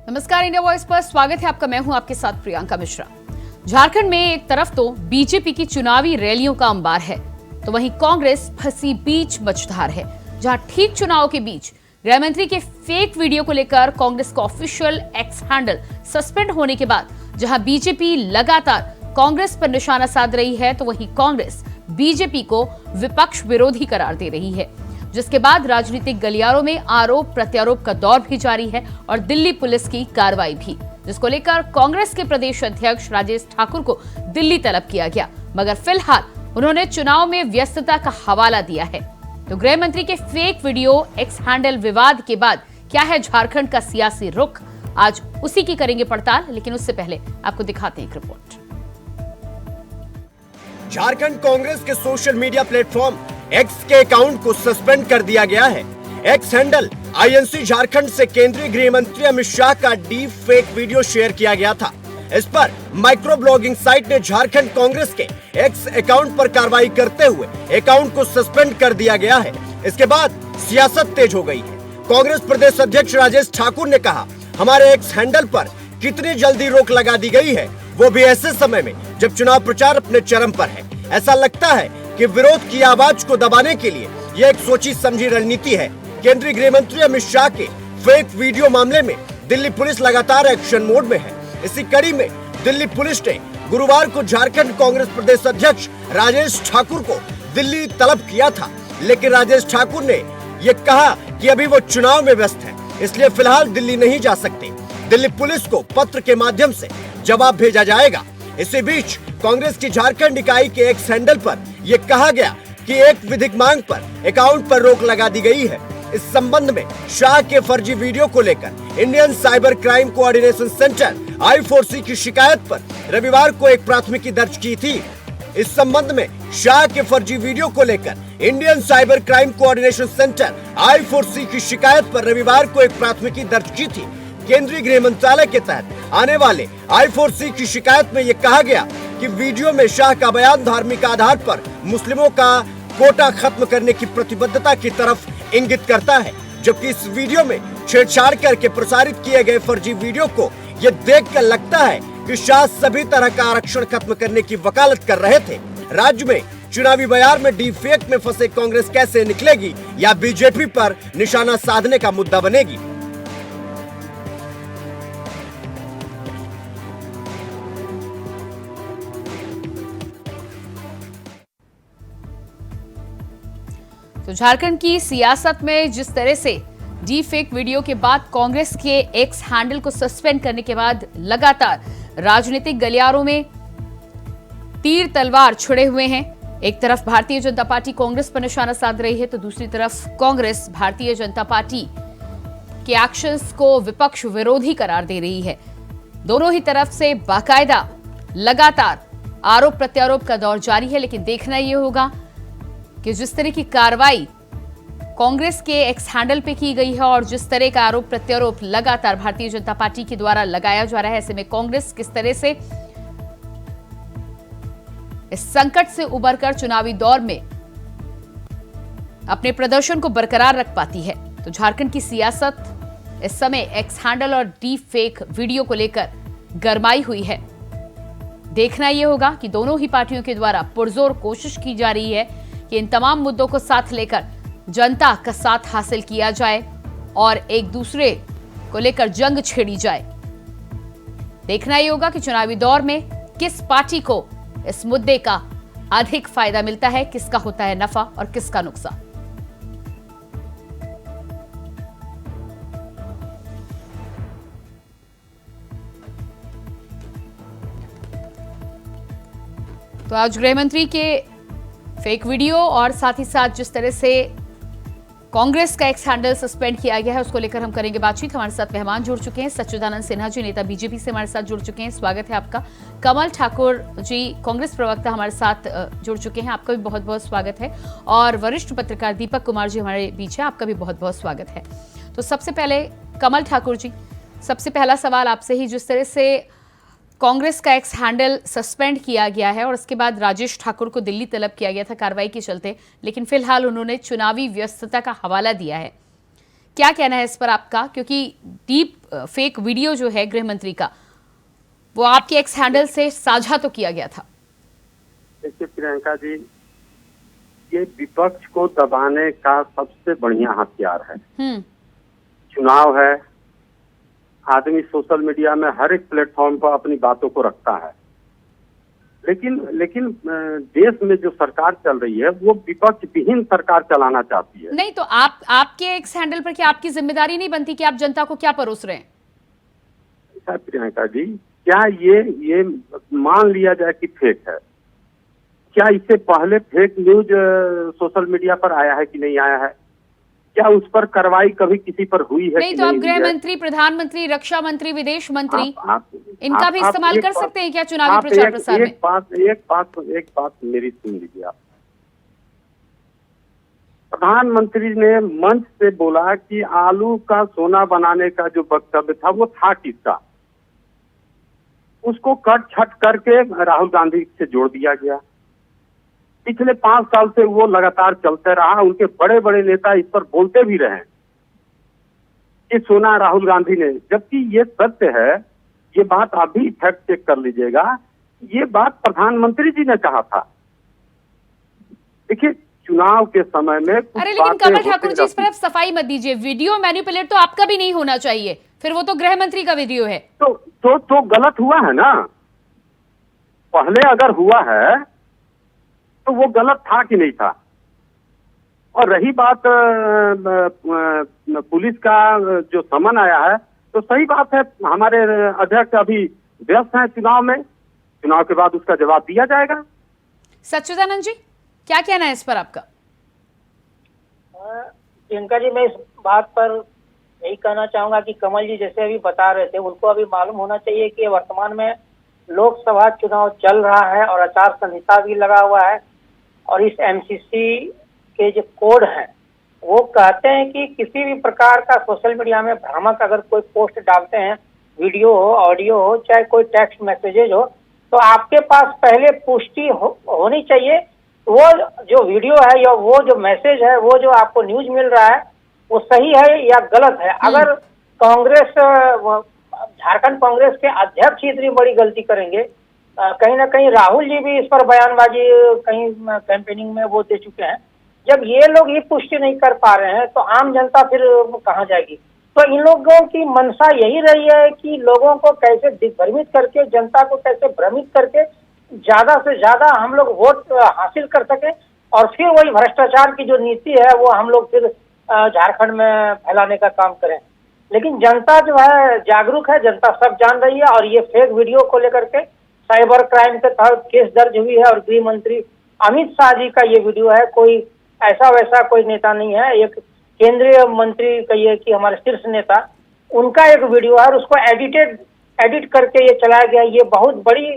नमस्कार, India voice पर स्वागत है आपका। मैं हूं आपके साथ प्रियंका मिश्रा। झारखंड में एक तरफ तो बीजेपी की चुनावी रैलियों का अंबार है, तो वहीं कांग्रेस फंसी बीच मझधार है, जहां ठीक चुनाव के बीच गृह मंत्री के फेक वीडियो को लेकर कांग्रेस का ऑफिशियल एक्स हैंडल सस्पेंड होने के बाद जहां बीजेपी लगातार कांग्रेस पर निशाना साध रही है, तो वहीं कांग्रेस बीजेपी को विपक्ष विरोधी करार दे रही है, जिसके बाद राजनीतिक गलियारों में आरोप प्रत्यारोप का दौर भी जारी है और दिल्ली पुलिस की कार्रवाई भी, जिसको लेकर कांग्रेस के प्रदेश अध्यक्ष राजेश ठाकुर को दिल्ली तलब किया गया, मगर फिलहाल उन्होंने चुनाव में व्यस्तता का हवाला दिया है। तो गृह मंत्री के फेक वीडियो एक्स हैंडल विवाद के बाद क्या है झारखंड का सियासी रुख, आज उसी की करेंगे पड़ताल, लेकिन उससे पहले आपको दिखाते हैं एक रिपोर्ट। झारखंड कांग्रेस के सोशल मीडिया प्लेटफॉर्म एक्स के अकाउंट को सस्पेंड कर दिया गया है। एक्स हैंडल आईएनसी झारखंड से केंद्रीय गृह मंत्री अमित शाह का डीप फेक वीडियो शेयर किया गया था। इस पर माइक्रो ब्लॉगिंग साइट ने झारखंड कांग्रेस के एक्स अकाउंट पर कार्रवाई करते हुए अकाउंट को सस्पेंड कर दिया गया है। इसके बाद सियासत तेज हो गई है। कांग्रेस प्रदेश अध्यक्ष राजेश ठाकुर ने कहा, हमारे एक्स हैंडल पर कितनी जल्दी रोक लगा दी गई है, वो भी ऐसे समय में जब चुनाव प्रचार अपने चरम पर है। ऐसा लगता है कि विरोध की आवाज को दबाने के लिए यह एक सोची समझी रणनीति है। केंद्रीय गृह मंत्री अमित शाह के फेक वीडियो मामले में दिल्ली पुलिस लगातार एक्शन मोड में है। इसी कड़ी में दिल्ली पुलिस ने गुरुवार को झारखंड कांग्रेस प्रदेश अध्यक्ष राजेश ठाकुर को दिल्ली तलब किया था, लेकिन राजेश ठाकुर ने ये कहा कि अभी वो चुनाव में व्यस्त है, इसलिए फिलहाल दिल्ली नहीं जा सकते। दिल्ली पुलिस को पत्र के माध्यम से जवाब भेजा जाएगा। इसी बीच कांग्रेस की झारखंड इकाई के एक्स हैंडल पर यह कहा गया कि एक विधिक मांग पर अकाउंट पर रोक लगा दी गई है। इस संबंध में शाह के फर्जी वीडियो को लेकर Indian cyber crime coordination centre I4C की शिकायत पर रविवार को एक प्राथमिकी दर्ज की थी। इस संबंध में शाह के फर्जी वीडियो को लेकर Indian cyber crime coordination centre I4C की शिकायत पर रविवार को एक प्राथमिकी दर्ज की थी। केंद्रीय गृह मंत्रालय के तहत आने वाले I4C की शिकायत में यह कहा गया कि वीडियो में शाह का बयान धार्मिक आधार पर मुस्लिमों का कोटा खत्म करने की प्रतिबद्धता की तरफ इंगित करता है, जबकि इस वीडियो में छेड़छाड़ करके प्रसारित किए गए फर्जी वीडियो को यह देखकर लगता है कि शाह सभी तरह का आरक्षण खत्म करने की वकालत कर रहे थे। राज्य में चुनावी बयार में डीप फेक में फंसे कांग्रेस कैसे निकलेगी या बीजेपी पर निशाना साधने का मुद्दा बनेगी। तो झारखंड की सियासत में जिस तरह से डीप फेक वीडियो के बाद कांग्रेस के एक्स हैंडल को सस्पेंड करने के बाद लगातार राजनीतिक गलियारों में तीर तलवार छुड़े हुए हैं। एक तरफ भारतीय जनता पार्टी कांग्रेस पर निशाना साध रही है, तो दूसरी तरफ कांग्रेस भारतीय जनता पार्टी के एक्शंस को विपक्ष विरोधी करार दे रही है। दोनों ही तरफ से बाकायदा लगातार आरोप प्रत्यारोप का दौर जारी है, लेकिन देखना यह होगा कि जिस तरह की कार्रवाई कांग्रेस के एक्स हैंडल पे की गई है और जिस तरह का आरोप प्रत्यारोप लगातार भारतीय जनता पार्टी के द्वारा लगाया जा रहा है, ऐसे में कांग्रेस किस तरह से इस संकट से उबरकर चुनावी दौर में अपने प्रदर्शन को बरकरार रख पाती है। तो झारखंड की सियासत इस समय एक्स हैंडल और डीप फेक वीडियो को लेकर गरमाई हुई है। देखना यह होगा कि दोनों ही पार्टियों के द्वारा पुरजोर कोशिश की जा रही है कि इन तमाम मुद्दों को साथ लेकर जनता का साथ हासिल किया जाए और एक दूसरे को लेकर जंग छेड़ी जाए। देखना यह होगा कि चुनावी दौर में किस पार्टी को इस मुद्दे का अधिक फायदा मिलता है, किसका होता है नफा और किसका नुकसान। तो आज गृह मंत्री के फेक वीडियो और साथ ही साथ जिस तरह से कांग्रेस का एक्स हैंडल सस्पेंड किया गया है, उसको लेकर हम करेंगे बातचीत। हमारे साथ मेहमान जुड़ चुके हैं। सच्चिदानंद सिन्हा जी, नेता बीजेपी से हमारे साथ जुड़ चुके हैं, स्वागत है आपका। कमल ठाकुर जी, कांग्रेस प्रवक्ता, हमारे साथ जुड़ चुके हैं, आपका भी बहुत बहुत स्वागत है। और वरिष्ठ पत्रकार दीपक कुमार जी हमारे बीच है, आपका भी बहुत बहुत स्वागत है। तो सबसे पहले कमल ठाकुर जी, सबसे पहला सवाल आपसे ही, जिस तरह से कांग्रेस का एक्स हैंडल सस्पेंड किया गया है और उसके बाद राजेश ठाकुर को दिल्ली तलब किया गया था कार्रवाई के चलते, लेकिन फिलहाल उन्होंने चुनावी व्यस्तता का हवाला दिया है। क्या कहना है इस पर आपका, क्योंकि डीप फेक वीडियो जो है गृह मंत्री का वो आपके एक्स हैंडल से साझा तो किया गया था। देखिए प्रियंका जी, ये विपक्ष को दबाने का सबसे बढ़िया हथियार है। चुनाव है, आदमी सोशल मीडिया में हर एक प्लेटफॉर्म पर अपनी बातों को रखता है, लेकिन देश में जो सरकार चल रही है वो विपक्ष विहीन सरकार चलाना चाहती है। नहीं तो आपके एक्स हैंडल पर क्या आपकी जिम्मेदारी नहीं बनती कि आप जनता को क्या परोस रहे हैं? प्रियंका जी, क्या ये मान लिया जाए कि फेक है, क्या इससे पहले फेक न्यूज सोशल मीडिया पर आया है कि नहीं आया है? क्या उस पर कार्रवाई कभी किसी पर हुई है? नहीं तो आप गृह मंत्री, प्रधानमंत्री, रक्षा मंत्री, विदेश मंत्री इनका भी इस्तेमाल कर सकते हैं क्या चुनावी प्रचार प्रसार में? एक बात मेरी सुन लीजिए आप। प्रधानमंत्री ने मंच से बोला कि आलू का सोना बनाने का जो वक्तव्य था वो था किसका, उसको कट छट करके राहुल गांधी से जोड़ दिया गया। पिछले 5 साल से वो लगातार चलते रहा, उनके बड़े बड़े नेता इस पर बोलते भी रहे कि सोना राहुल गांधी ने, जबकि ये सत्य है। ये बात अभी फैक्ट चेक कर लीजिएगा, ये बात प्रधानमंत्री जी ने कहा था। देखिए चुनाव के समय में अरे लेकिन कमल ठाकुर जी, इस पर आप सफाई मत दीजिए। वीडियो मैनिपुलेट तो आपका भी नहीं होना चाहिए, फिर वो तो गृह मंत्री का वीडियो है। तो गलत हुआ है ना। पहले अगर हुआ है तो वो गलत था कि नहीं था। और रही बात पुलिस का जो समन आया है, तो सही बात है, हमारे अध्यक्ष अभी व्यस्त हैं चुनाव में, चुनाव के बाद उसका जवाब दिया जाएगा। सच्चिदानंद जी, क्या कहना है इस पर आपका? प्रियंका जी, मैं इस बात पर यही कहना चाहूंगा कि कमल जी जैसे अभी बता रहे थे, उनको अभी मालूम होना चाहिए कि वर्तमान में लोकसभा चुनाव चल रहा है और आचार संहिता भी लगा हुआ है। और इस एमसीसी के जो कोड हैं वो कहते हैं कि किसी भी प्रकार का सोशल मीडिया में भ्रामक अगर कोई पोस्ट डालते हैं, वीडियो हो, ऑडियो हो, चाहे कोई टेक्स्ट मैसेजेज हो, तो आपके पास पहले पुष्टि होनी चाहिए। वो जो वीडियो है या वो जो मैसेज है, वो जो आपको न्यूज मिल रहा है, वो सही है या गलत है। अगर कांग्रेस, झारखंड कांग्रेस के अध्यक्ष इतनी बड़ी गलती करेंगे, कहीं ना कहीं राहुल जी भी इस पर बयानबाजी कहीं कैंपेनिंग में वो दे चुके हैं, जब ये लोग ही पुष्टि नहीं कर पा रहे हैं तो आम जनता फिर कहाँ जाएगी? तो इन लोगों की मंशा यही रही है कि लोगों को कैसे दिग्भ्रमित करके, जनता को कैसे भ्रमित करके ज्यादा से ज्यादा हम लोग वोट हासिल कर सके और फिर वही भ्रष्टाचार की जो नीति है वो हम लोग फिर झारखंड में फैलाने का काम करें। लेकिन जनता जो है जागरूक है, जनता सब जान रही है। और ये फेक वीडियो को लेकर के साइबर क्राइम के तहत केस दर्ज हुई है और गृह मंत्री अमित शाह जी का ये वीडियो है, कोई ऐसा वैसा कोई नेता नहीं है, एक केंद्रीय मंत्री कहिए कि हमारे शीर्ष नेता, उनका एक वीडियो है और उसको एडिट करके ये चलाया गया। ये बहुत बड़ी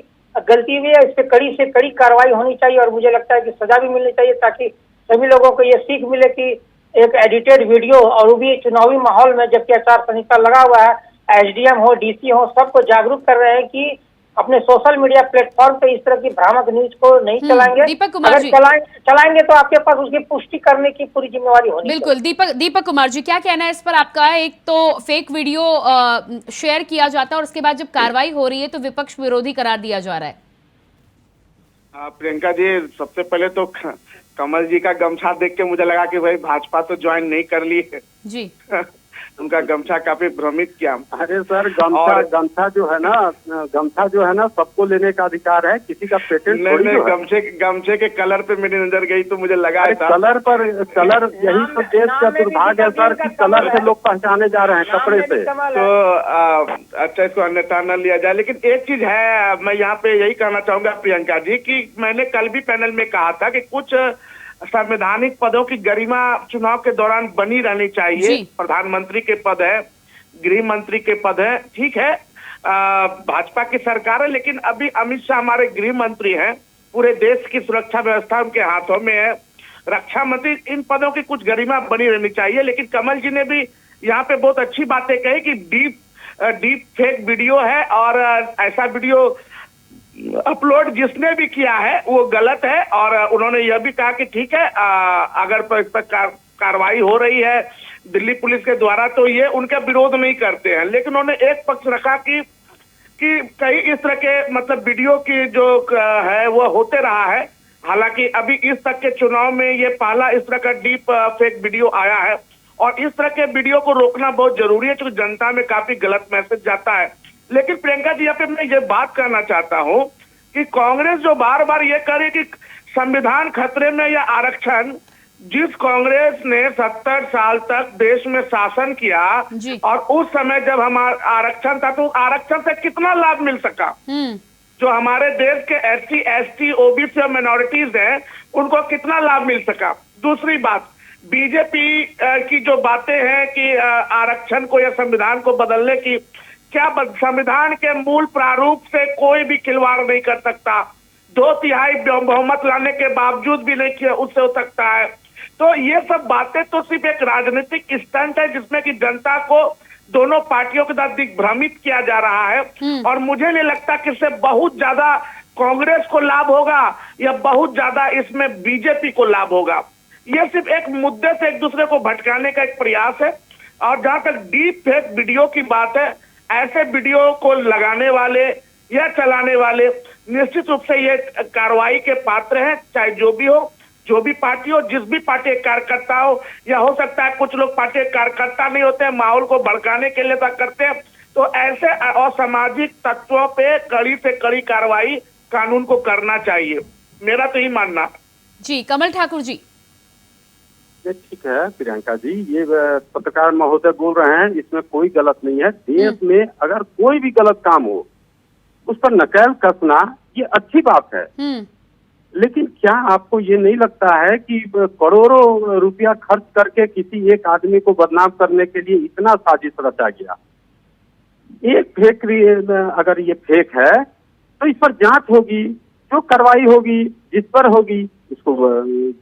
गलती हुई है, इस पे कड़ी से कड़ी कार्रवाई होनी चाहिए और मुझे लगता है कि सजा भी मिलनी चाहिए, ताकि सभी लोगों को ये सीख मिले कि एक एडिटेड वीडियो, और वो भी चुनावी माहौल में, जबकि आचार संहिता लगा हुआ है, एसडीएम हो, डीसी हो, सबको जागरूक कर रहे हैं कि अपने सोशल मीडिया प्लेटफॉर्म पे इस तरह की भ्रामक न्यूज को नहीं चलाएंगे। दीपक कुमार अगर जी, चलाएंगे तो आपके पास उसकी पुष्टि करने की पूरी जिम्मेवारी होनी चाहिए। बिल्कुल। दीपक कुमार जी, क्या कहना है इस पर आपका? एक तो फेक वीडियो शेयर किया जाता है और उसके बाद जब कार्रवाई हो रही है तो विपक्ष विरोधी करार दिया जा रहा है। प्रियंका जी, सबसे पहले तो कमल जी का गमछा देख के मुझे लगा कि भाई भाजपा तो ज्वाइन नहीं कर ली है जी। उनका गमछा काफी भ्रमित किया। अरे सर, गमछा जो है ना सबको लेने का अधिकार है, किसी का पेटेंट नहीं। गमछे के कलर पे मेरी नजर गई तो मुझे लगा था कलर यही तो देश का दुर्भाग्य है सर कि कलर से लोग पहचाने जा रहे हैं, कपड़े से। तो अच्छा, इसको अन्यथा न लिया जाए। लेकिन एक चीज है, मैं यहाँ पे यही कहना चाहूंगा प्रियंका जी कि मैंने कल भी पैनल में कहा था कि कुछ संवैधानिक पदों की गरिमा चुनाव के दौरान बनी रहनी चाहिए। प्रधानमंत्री के पद है, गृह मंत्री के पद है, ठीक है, भाजपा की सरकार है, लेकिन अभी अमित शाह हमारे गृह मंत्री हैं, पूरे देश की सुरक्षा व्यवस्था उनके हाथों में है, रक्षा मंत्री, इन पदों की कुछ गरिमा बनी रहनी चाहिए। लेकिन कमल जी ने भी यहाँ पे बहुत अच्छी बातें कही कि डीप फेक वीडियो है और ऐसा वीडियो अपलोड जिसने भी किया है वो गलत है। और उन्होंने यह भी कहा कि ठीक है, अगर इस पर कार्रवाई हो रही है, दिल्ली पुलिस के द्वारा, तो ये उनके विरोध में ही करते हैं। लेकिन उन्होंने एक पक्ष रखा कि कई इस तरह के मतलब वीडियो की जो है वो होते रहा है। हालांकि अभी इस तक के चुनाव में ये पहला इस तरह का डीप फेक वीडियो आया है और इस तरह के वीडियो को रोकना बहुत जरूरी है क्योंकि जनता में काफी गलत मैसेज जाता है। लेकिन प्रियंका जी, यहाँ पे मैं ये बात करना चाहता हूँ कि कांग्रेस जो बार बार ये करे कि संविधान खतरे में या आरक्षण, जिस कांग्रेस ने 70 साल तक देश में शासन किया और उस समय जब हमारा आरक्षण था तो आरक्षण से कितना लाभ मिल सका, जो हमारे देश के SC, ST, OBC और माइनॉरिटीज हैं उनको कितना लाभ मिल सका। दूसरी बात, बीजेपी की जो बातें हैं कि आरक्षण को या संविधान को बदलने की, क्या संविधान के मूल प्रारूप से कोई भी खिलवाड़ नहीं कर सकता, 2/3 बहुमत लाने के बावजूद भी नहीं किया उससे हो सकता है। तो ये सब बातें तो सिर्फ एक राजनीतिक स्टंट है जिसमें कि जनता को दोनों पार्टियों के साथ दिग्भ्रमित किया जा रहा है और मुझे नहीं लगता कि इससे बहुत ज्यादा कांग्रेस को लाभ होगा या बहुत ज्यादा इसमें बीजेपी को लाभ होगा। ये सिर्फ एक मुद्दे से एक दूसरे को भटकाने का एक प्रयास है। और जहां तक डीप फेक वीडियो की बात है, ऐसे वीडियो को लगाने वाले या चलाने वाले निश्चित रूप से ये कार्रवाई के पात्र हैं, चाहे जो भी हो, जो भी पार्टी हो, जिस भी पार्टी के कार्यकर्ता हो, या हो सकता है कुछ लोग पार्टी के कार्यकर्ता नहीं होते हैं, माहौल को भड़काने के लिए करते हैं। तो ऐसे असामाजिक तत्वों पे कड़ी से कड़ी कार्रवाई कानून को करना चाहिए, मेरा तो यही मानना। जी कमल ठाकुर जी। ठीक है प्रियंका जी, ये पत्रकार महोदय बोल रहे हैं, इसमें कोई गलत नहीं है। देश में अगर कोई भी गलत काम हो उस पर नकेल कसना ये अच्छी बात है, लेकिन क्या आपको ये नहीं लगता है कि करोड़ों रुपया खर्च करके किसी एक आदमी को बदनाम करने के लिए इतना साजिश रचा गया? एक फेक अगर ये फेक है तो इस पर जांच होगी, जो कार्रवाई होगी जिस पर होगी उसको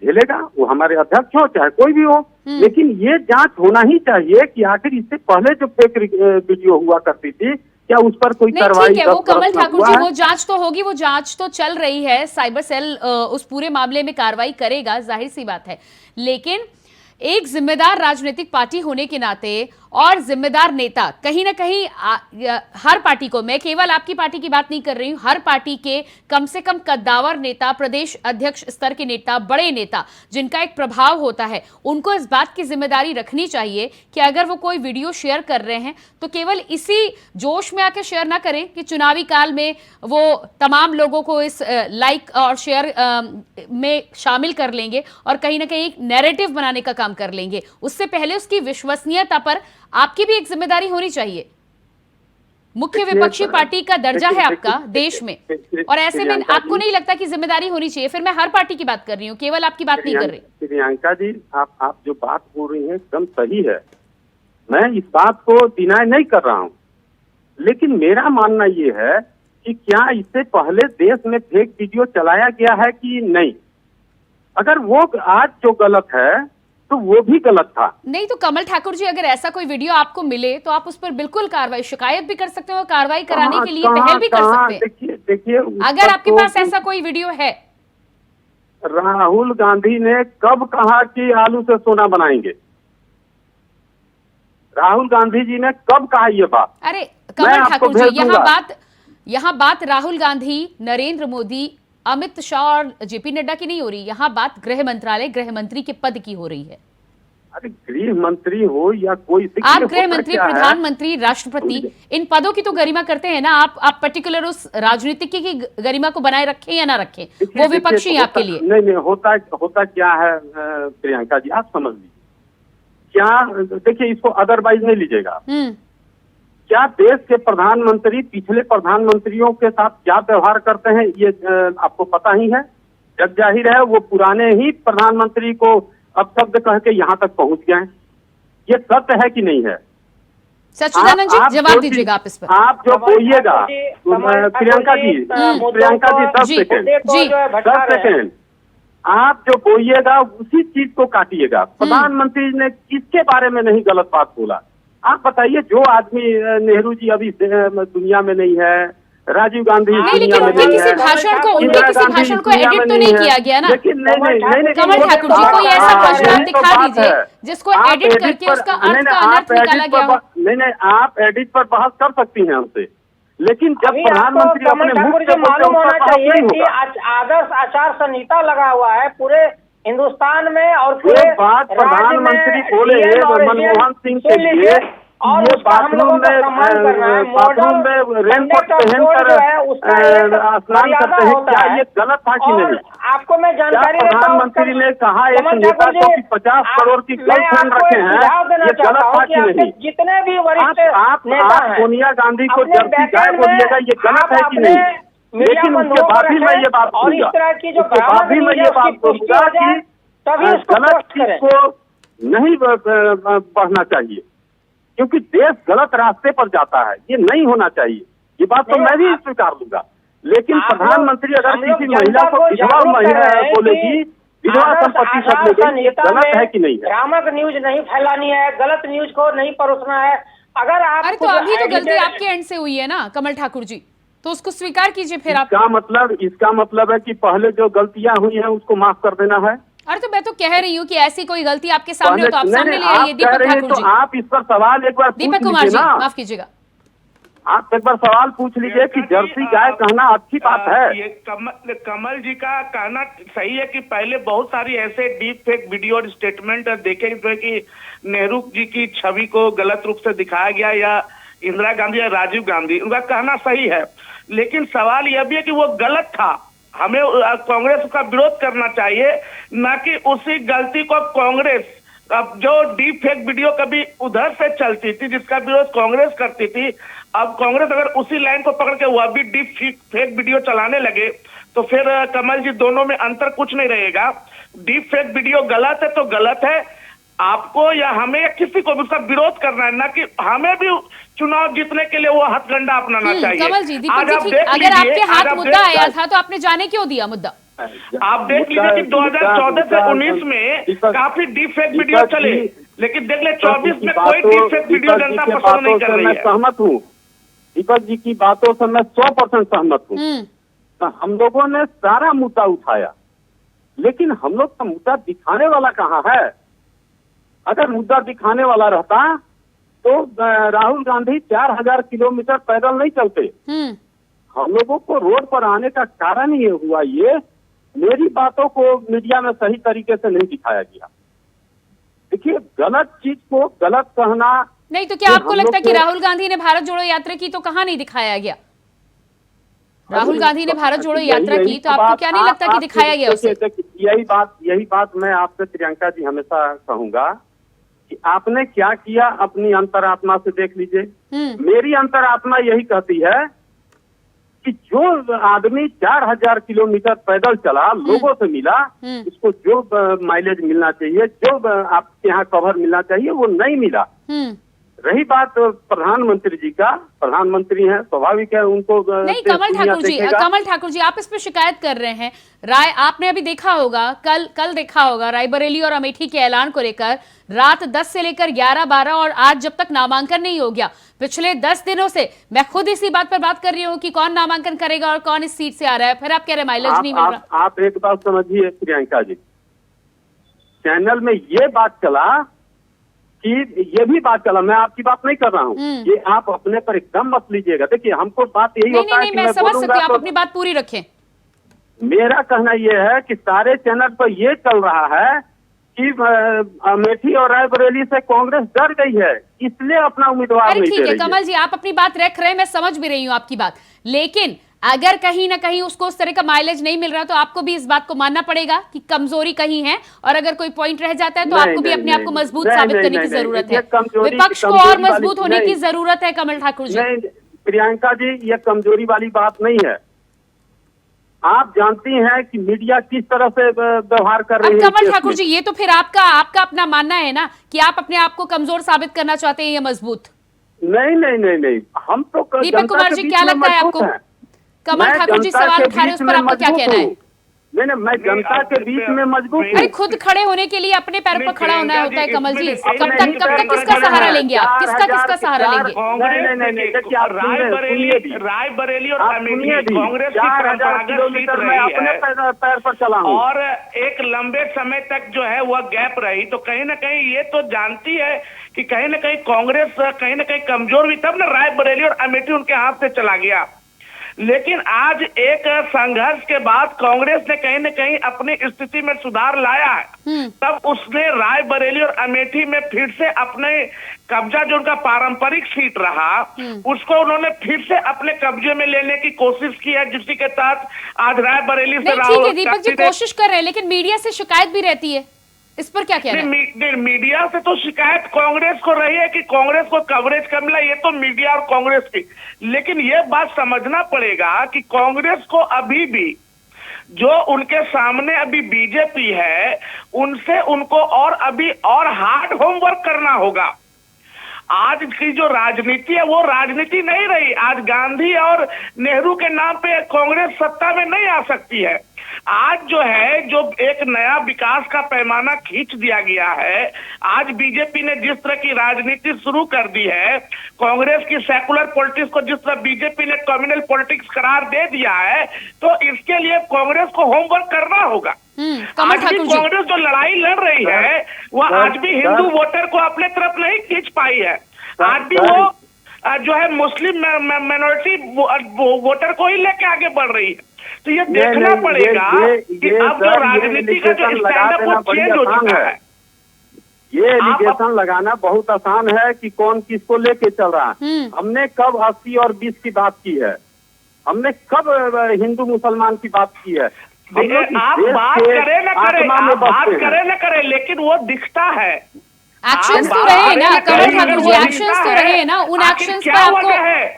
झेलेगा, वो हमारे अध्यक्ष हो चाहे कोई भी हो। लेकिन ये जांच होना ही चाहिए कि आखिर इससे पहले जो फेक वीडियो हुआ करती थी क्या उस पर कोई कार्रवाई? ठीक है, वो कमल ठाकुर जी, वो जांच तो होगी, वो जांच तो चल रही है, साइबर सेल उस पूरे मामले में कार्रवाई करेगा, जाहिर सी बात है। लेकिन एक जिम्मेदार राजनीतिक पार्टी होने के नाते और जिम्मेदार नेता कहीं ना कहीं हर पार्टी को, मैं केवल आपकी पार्टी की बात नहीं कर रही हूं, हर पार्टी के कम से कम कद्दावर नेता, प्रदेश अध्यक्ष स्तर के नेता, बड़े नेता जिनका एक प्रभाव होता है, उनको इस बात की जिम्मेदारी रखनी चाहिए कि अगर वो कोई वीडियो शेयर कर रहे हैं तो केवल इसी जोश में आकर शेयर ना करें कि चुनावी काल में वो तमाम लोगों को इस लाइक और शेयर में शामिल कर लेंगे और कहीं ना कहीं एक नैरेटिव बनाने का काम कर लेंगे। उससे पहले उसकी विश्वसनीयता पर आपकी भी एक जिम्मेदारी होनी चाहिए। मुख्य विपक्षी पार्टी का दर्जा है आपका देश में, और ऐसे में आपको नहीं लगता कि जिम्मेदारी होनी चाहिए? फिर मैं हर पार्टी की बात कर रही हूँ, केवल आपकी बात नहीं कर रही। प्रियंका जी, आप जो बात बोल रही हैं एकदम सही है, मैं इस बात को डिनाई नहीं कर रहा हूँ, लेकिन मेरा मानना ये है कि क्या इससे पहले देश में फेक वीडियो चलाया गया है कि नहीं? अगर वो आज जो गलत है तो वो भी गलत था। नहीं तो कमल ठाकुर जी, अगर ऐसा कोई वीडियो आपको मिले तो आप उस पर बिल्कुल कार्रवाई, शिकायत भी कर सकते हो, कार्रवाई कराने के लिए पहल भी कर सकते हैं। देखिए अगर आपके पास ऐसा कोई वीडियो है। राहुल गांधी ने कब कहा कि आलू से सोना बनाएंगे? राहुल गांधी जी ने कब कहा ये बात? अरे कमल ठाकुर जी, यहाँ बात राहुल गांधी, नरेंद्र मोदी, अमित शाह और जेपी नड्डा की नहीं हो रही, यहाँ बात गृह मंत्रालय, गृह मंत्री के पद की हो रही है। अरे गृह मंत्री हो या कोई, आप गृह मंत्री, प्रधानमंत्री, राष्ट्रपति, इन पदों की तो गरिमा करते हैं ना आप पर्टिकुलर उस राजनीतिक की गरिमा को बनाए रखें या ना रखें, वो विपक्षी आपके लिए। नहीं, होता क्या है प्रियंका जी, आप समझ लीजिए, क्या देखिए, इसको अदरवाइज नहीं लीजिएगा। क्या देश के प्रधानमंत्री पिछले प्रधानमंत्रियों के साथ क्या व्यवहार करते हैं ये आपको पता ही है। जग जाहिर है वो पुराने ही प्रधानमंत्री को अपशब्द कह के यहाँ तक पहुंच गए। ये सत्य है कि नहीं है? सच्चिदानंद जी, जवाब दीजिएगा आप इस पर। आप जो बोलिएगा प्रियंका जी 10 सेकेंड, आप जो बोलिएगा उसी चीज को काटिएगा। प्रधानमंत्री ने किसके बारे में नहीं गलत बात बोला? आप बताइए, जो आदमी, नेहरू जी अभी दुनिया में नहीं है, राजीव गांधी नहीं, दुनिया लेकिन में उनके नहीं किसी है। भाषण को इंदिरा किसी गांधी भाषण को दुनिया एडिट में तो नहीं है। किया गया ना। लेकिन नहीं कमल ठाकुर जी, कोई ऐसा भाषण आप दिखा बात दीजिए है। जिसको आप एडिट करके पर- उसका नहीं, अर्थ नहीं, का आप अनर्थ निकाला एडिट गया पर हो। नहीं, आप एडिट पर बहस कर सकती हैं हमसे, लेकिन जब अभी आपको प्रधानमंत्री कमल अपने मुख ठाकुर से जी बोलते हैं, मालूम उस पर होना बहस चाहिए नहीं कि होगा। आदर्श आचार संहिता लगा हुआ है पूरे हिंदुस्तान में और जो पूरे बात राज्य प्रधानमंत्री में बोले DM और मनमोहन सिंह के सुन लिए, लीजिए, और ये उसका हम लोगों को सम्मान करना है। बाथरूम में रेनकोट पहनकर जो है उसका एक स्नान मर्यादा करते हैं, होता क्या है। ये गलत था कि और नहीं? आपको मैं क्या जानकारी देता हूँ, प्रधानमंत्री ने कहा एक कमल नेता ठाकुर को जी, कि 50 करोड़ की मैं गर्लफ्रेंड आपको रखे एक हैं, सुझाव देना ये चाहता गलत हूँ था कि कि आपके नहीं? जितने भी वरिष्ठ आप नेता हैं, सोनिया गांधी को अपने जर्सी गाय बैठक बोलिएगा, ये में गलत है आप कि अपने नहीं? मीडिया लेकिन उसके बंधुओं को बाद भी मैं रखें ये बात और इस बोलूंगा, तरह की जो उसके बाद भ्रामक भी मैं न्यूज़ ये है बात उसकी पुष्टि बोलूंगा हो जाए, कि तभी उसको गलत पोस्ट चीज करें। को नहीं बढ़ना चाहिए, क्योंकि देश गलत रास्ते पर जाता है, ये नहीं होना चाहिए। ये बात तो नहीं, मैं भी स्वीकार लूंगा, लेकिन आप लोग- प्रधानमंत्री अगर हम लोग किसी जनता महिला को विधवा जागरूक कर महिला रहे हैं बोलेगी, कि विधवा आदर्श संपत्ति सब आचार ले गई, ये संहिता गलत में है कि नहीं है? भ्रामक न्यूज नहीं फैलानी है, गलत न्यूज को नहीं परोसना है। अगर आप अरे तो कुछ अभी तो गलती edited- आपके एंड से हुई है ना कमल ठाकुर जी, तो उसको स्वीकार कीजिए फिर आप। इसका मतलब है कि पहले जो गलतियां हुई हैं उसको माफ कर देना है। अरे तो मैं तो कह रही हूँ कि ऐसी कोई गलती आपके सामने हो तो आप नहीं, सामने नहीं, ले आइए। आप कह दीपक रही हैं ठाकुर तो जी, आप इस पर सवाल एक बार पूछ दीपक कुमार जी, लीजिए ना। माफ कीजिएगा। आप एक बार सवाल पूछ लीजिए कि जर्सी गाय कहना अच्छी बात है। ये कमल जी का कहना सही है कि पहले बहुत सारी ऐसे डीप फेक वीडियो और स्टेटमेंट देखे जिसमें कि नेहरू जी की छवि को गलत रूप से दिखाया गया, या इंदिरा गांधी या राजीव गांधी, उनका कहना सही है, लेकिन सवाल यह भी है कि वो गलत था। हमें कांग्रेस का विरोध करना चाहिए, न कि उसी गलती को कांग्रेस, अब जो डीप फेक वीडियो कभी उधर से चलती थी जिसका विरोध कांग्रेस करती थी, अब कांग्रेस अगर उसी लाइन को पकड़ के वह भी डीप फेक वीडियो चलाने लगे तो फिर कमल जी दोनों में अंतर कुछ नहीं रहेगा। डीप फेक वीडियो गलत है तो गलत है, आपको या हमें या किसी को भी उसका विरोध करना है, ना कि हमें भी चुनाव जीतने के लिए वो हथकंडा अपनाना चाहिए। कमल जी, दीपक आज जी, आप ठीक, देख अगर लीजिए, आपके आज हाथ आप मुद्दा देख- आया था तो आपने जाने क्यों दिया मुद्दा? आप देख लीजिए कि 2014 से 19 में काफी डीप फेक वीडियो चले, लेकिन देख ले 24 में कोई डीप फेक वीडियो जनता पसंद नहीं कर रही मैं है। सहमत हूँ, दीपक जी की बातों से मैं 100% सहमत हूँ। तो हम लोगों ने सारा मुद्दा उठाया, लेकिन हम लोग का मुद्दा दिखाने वाला कहाँ है? अगर मुद्दा दिखाने वाला रहता तो राहुल गांधी 4000 किलोमीटर पैदल नहीं चलते। हम लोगों को रोड पर आने का कारण ये हुआ, ये मेरी बातों को मीडिया में सही तरीके से नहीं दिखाया गया। देखिए, गलत चीज को गलत कहना नहीं तो क्या ये आपको हम लगता है लोग कि को- राहुल गांधी ने भारत जोड़ो यात्रा की तो कहाँ नहीं दिखाया गया? राहुल गांधी ने भारत जोड़ो यात्रा की तो आपको क्या नहीं लगता कि दिखाया गया उसे? यही बात मैं आपसे प्रियंका जी हमेशा कहूंगा कि आपने क्या किया अपनी अंतरात्मा से देख लीजिए। मेरी अंतरात्मा यही कहती है कि जो आदमी 4000 किलोमीटर पैदल चला, लोगों से मिला, उसको जो माइलेज मिलना चाहिए, जो आपके यहाँ कवर मिलना चाहिए, वो नहीं मिला। रही बात प्रधानमंत्री जी का, प्रधानमंत्री हैं, स्वाभाविक है उनको नहीं कमल ठाकुर जी आप इस पे शिकायत कर रहे हैं। आपने अभी देखा होगा, कल देखा होगा रायबरेली और अमेठी के ऐलान को लेकर रात 10 से लेकर 11-12 और आज जब तक नामांकन नहीं हो गया, पिछले 10 दिनों से मैं खुद इसी बात पर बात कर रही हूँ कि कौन नामांकन करेगा और कौन इस सीट से आ रहा है, फिर आप कह रहे माइलेज नहीं मिल रहा। आप एक बात समझिए प्रियंका जी, चैनल में ये बात चला कि ये भी बात चला, मैं आपकी बात नहीं कर रहा हूँ, ये आप अपने पर एकदम मत लीजिएगा। देखिए, हमको बात यही होता है कि मैं समझ सकती हूँ, आप तो अपनी बात पूरी रखें। मेरा कहना यह है कि सारे चैनल पर यह चल रहा है कि अमेठी और रायबरेली से कांग्रेस डर गई है, इसलिए अपना उम्मीदवार नहीं दे ठीक है रही है। कमल जी, आप अपनी बात रख रहे हैं, मैं समझ भी रही हूँ आपकी बात, लेकिन अगर कहीं ना कहीं उसको उस तरह का माइलेज नहीं मिल रहा तो आपको भी इस बात को मानना पड़ेगा कि कमजोरी कहीं है, और अगर कोई पॉइंट रह जाता है तो आपको भी अपने आप को मजबूत साबित करने की जरूरत है। विपक्ष को और मजबूत होने की जरूरत है कमल ठाकुर जी। नहीं प्रियंका जी, ये कमजोरी वाली बात नहीं है। आप जानती हैं कि मीडिया किस तरह से व्यवहार कर रही है। कमल ठाकुर जी, ये तो फिर आपका अपना मानना है ना कि आप अपने आप को कमजोर साबित करना चाहते हैं या मजबूत? नहीं, हम तो दीपक कुमार जी क्या लगता है आपको? कमल ठाकुर जी सवाल उठा रहे हैं, उस पर आपका क्या कहना है? नहीं, मैं जनता के बीच में मजबूत हूँ। अरे खुद खड़े होने के लिए अपने पैर पर खड़ा होना होता है कमल जी। कब तक किसका सहारा लेंगे आप? किसका सहारा लेंगे? रायबरेली और अमेठी कांग्रेस की 4000 किलोमीटर में अपने पैर पर चला हूँ और एक लंबे समय तक जो है वह गैप रही, तो कहीं ना कहीं ये तो जानती है कि कहीं ना कहीं कांग्रेस कहीं ना कहीं कमजोर भी, तब ना रायबरेली और अमेठी उनके हाथ से चला गया। लेकिन आज एक संघर्ष के बाद कांग्रेस ने कहीं न कहीं अपनी स्थिति में सुधार लाया है। तब उसने रायबरेली और अमेठी में फिर से अपने कब्जा, जो उनका पारंपरिक सीट रहा, उसको उन्होंने फिर से अपने कब्जे में लेने की कोशिश की है, जिसके के तहत आज रायबरेली से ठीक है दीपक जी कोशिश कर रहे हैं, लेकिन मीडिया से शिकायत भी रहती है, इस पर क्या कहना है? मीडिया से तो शिकायत कांग्रेस को रही है कि कांग्रेस को कवरेज कम मिला, ये तो मीडिया और कांग्रेस की। लेकिन ये बात समझना पड़ेगा कि कांग्रेस को अभी भी जो उनके सामने अभी बीजेपी है, उनसे उनको और अभी और हार्ड होमवर्क करना होगा। आज की जो राजनीति है वो राजनीति नहीं रही। आज गांधी और नेहरू के नाम पे कांग्रेस सत्ता में नहीं आ सकती है। आज जो है, जो एक नया विकास का पैमाना खींच दिया गया है, आज बीजेपी ने जिस तरह की राजनीति शुरू कर दी है, कांग्रेस की सेकुलर पॉलिटिक्स को जिस तरह बीजेपी ने कम्युनल पॉलिटिक्स करार दे दिया है, तो इसके लिए कांग्रेस को होमवर्क करना होगा। आज भी कांग्रेस जो लड़ाई लड़ रही है वह आज भी हिंदू वोटर को अपने तरफ नहीं खींच पाई है। आज भी वो जो है मुस्लिम माइनॉरिटी वोटर को ही लेके आगे बढ़ रही है। तो ये देखना पड़ेगा कि अब जो राजनीति का जो स्टैंड अप वो चेंज हो चुका है। ये एलिगेशन लगाना बहुत आसान है कि कौन किसको लेके चल रहा है। हमने कब 80 और 20 की बात की है? हमने कब हिंदू मुसलमान की बात की है? आप बात करें न करें, लेकिन वो दिखता है। एक्शंस तो रहे ना कमल ठाकुर जी, एक्शंस तो रहे ना। उन एक्शंस पर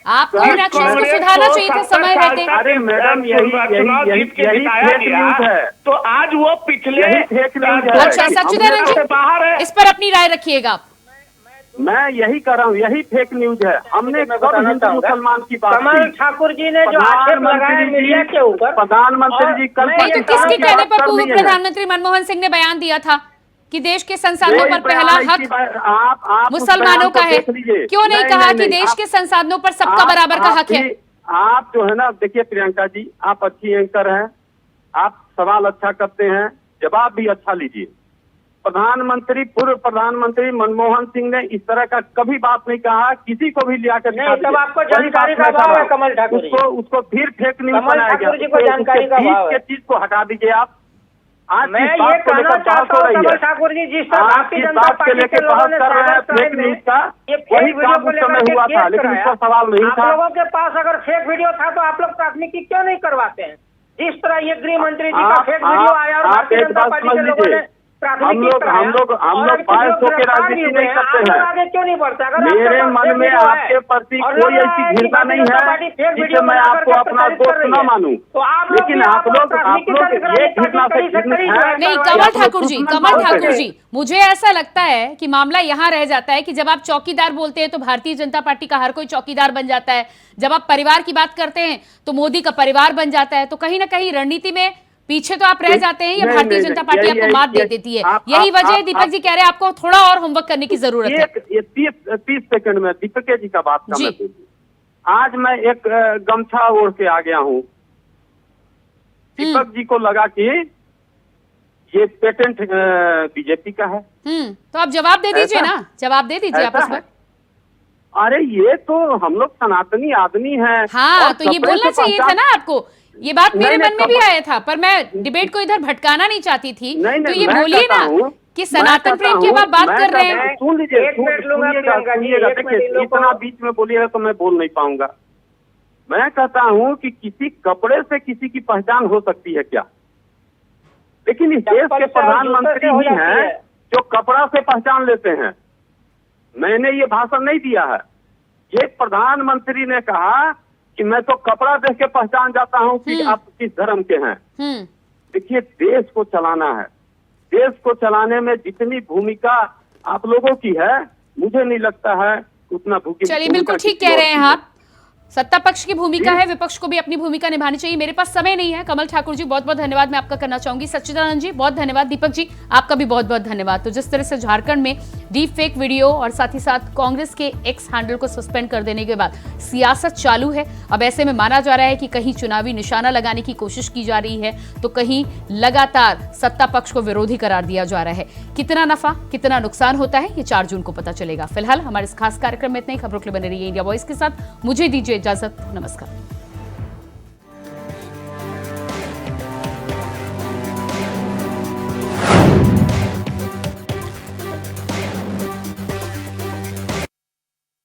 आपको उन एक्शंस को सुधारना चाहिए था समय रहते। अरे मैडम चुनाव जीत के जिताया गया, तो आज वो पिछले अच्छा सच्चिदानंद जी बाहर है, इस पर अपनी राय रखिएगा आप। मैं यही कर रहा हूँ, यही फेक न्यूज है। हमने कब हिंदू मुसलमान की बात कमल ठाकुर जी ने जो आक्षेप लगाया मीडिया के ऊपर, प्रधानमंत्री जी कल तो किसके कहने पर पूर्व प्रधानमंत्री मनमोहन सिंह ने बयान दिया था कि देश के संसाधनों पर पहला हक आप मुसलमानों का है? क्यों नहीं कहा कि देश के संसाधनों पर सबका बराबर का हक है? आप जो है ना, देखिए प्रियंका जी, आप अच्छी एंकर हैं, आप सवाल अच्छा करते हैं, जवाब भी अच्छा लीजिए। पूर्व प्रधानमंत्री मनमोहन सिंह ने इस तरह का कभी बात नहीं कहा, किसी को भी लिया कर नहीं। तब आपको जानकारी का अभाव है कमल ठाकुर जी। उसको फिर फेक न्यूज बनाया गया। जानकारी का अभाव है, चीज को हटा दीजिए आप। आज मैं ये कहना चाहता हूँ कमल ठाकुर जी, जिस तरह भारतीय जनता पार्टी के लोगों ने फेक न्यूज का वही काम उस समय हुआ था, लेकिन इसका सवाल नहीं था। आप लोगों के पास अगर फेक वीडियो था तो आप लोग प्राथमिकी क्यों नहीं करवाते हैं? जिस तरह ये गृह मंत्री जी का फेक वीडियो आया और भारतीय जनता पार्टी के लोगों ने हम लोग बायस होकर राजनीति नहीं करते हैं। आगे क्यों नहीं बढ़ते? मेरे मन में आपके प्रति कोई ऐसी घृणा नहीं है जिससे मैं आपको अपना दोस्त न मानूं, लेकिन आप लोग ये घृणा से नहीं। कमल ठाकुर जी, मुझे ऐसा लगता है कि मामला यहाँ रह जाता है कि जब आप चौकीदार बोलते हैं तो भारतीय जनता पार्टी का हर कोई चौकीदार बन जाता है, जब आप परिवार की बात करते हैं तो मोदी का परिवार बन जाता है। तो कहीं ना कहीं रणनीति में पीछे तो आप रह जाते हैं, या भारतीय जनता पार्टी आपको मात दे देती है? यही वजह है दीपक जी कह रहे हैं आपको थोड़ा और होमवर्क करने की जरूरत है। ये 30 सेकंड में दीपक जी का बात करना चाहिए। आज मैं एक गमछा ओढ़ के आ गया हूँ, दीपक जी को लगा कि ये पेटेंट बीजेपी का है। तो आप जवाब दे दीजिए ना, जवाब दे दीजिए आपस में। अरे ये तो हम लोग सनातनी आदमी हैं। हाँ, तो ये बोलना चाहिए था ना आपको। ये बात मेरे मन में भी आया था, पर मैं डिबेट को इधर भटकाना नहीं चाहती थी। तो ये बोलिए ना कि सनातन प्रेम की आप बात कर रहे हैं। सुन लीजिए, देखिए इतना बीच में बोलिएगा तो मैं बोल नहीं पाऊंगा। मैं कहता हूँ कि किसी कपड़े से किसी की पहचान हो सकती है क्या? लेकिन इस देश के प्रधानमंत्री ही हैं जो कपड़ा से पहचान लेते हैं। मैंने ये भाषण नहीं दिया है, ये प्रधानमंत्री ने कहा कि मैं तो कपड़ा देख के पहचान जाता हूं कि आप किस धर्म के हैं। देखिए, देश को चलाना है, देश को चलाने में जितनी भूमिका आप लोगों की है, मुझे नहीं लगता है उतना भूमिका। चलिए, बिल्कुल ठीक कह रहे हैं आप। सत्ता पक्ष की भूमिका है, विपक्ष को भी अपनी भूमिका निभानी चाहिए। मेरे पास समय नहीं है। कमल ठाकुर जी बहुत बहुत धन्यवाद मैं आपका करना चाहूंगी। सच्चिदानंद जी बहुत धन्यवाद। दीपक जी आपका भी बहुत बहुत धन्यवाद। तो जिस तरह से झारखंड में डीप फेक वीडियो और साथ ही साथ कांग्रेस के एक्स हैंडल को सस्पेंड कर देने के बाद सियासत चालू है। अब ऐसे में माना जा रहा है कि कहीं चुनावी निशाना लगाने की कोशिश की जा रही है तो कहीं लगातार सत्ता पक्ष को विरोधी करार दिया जा रहा है। कितना नफा कितना नुकसान होता है ये 4 जून को पता चलेगा। फिलहाल हमारे इस खास कार्यक्रम में इतने ही। खबरों के लिए बने रहिए इंडिया वॉइस के साथ। मुझे दीजिए इजाजत। नमस्कार।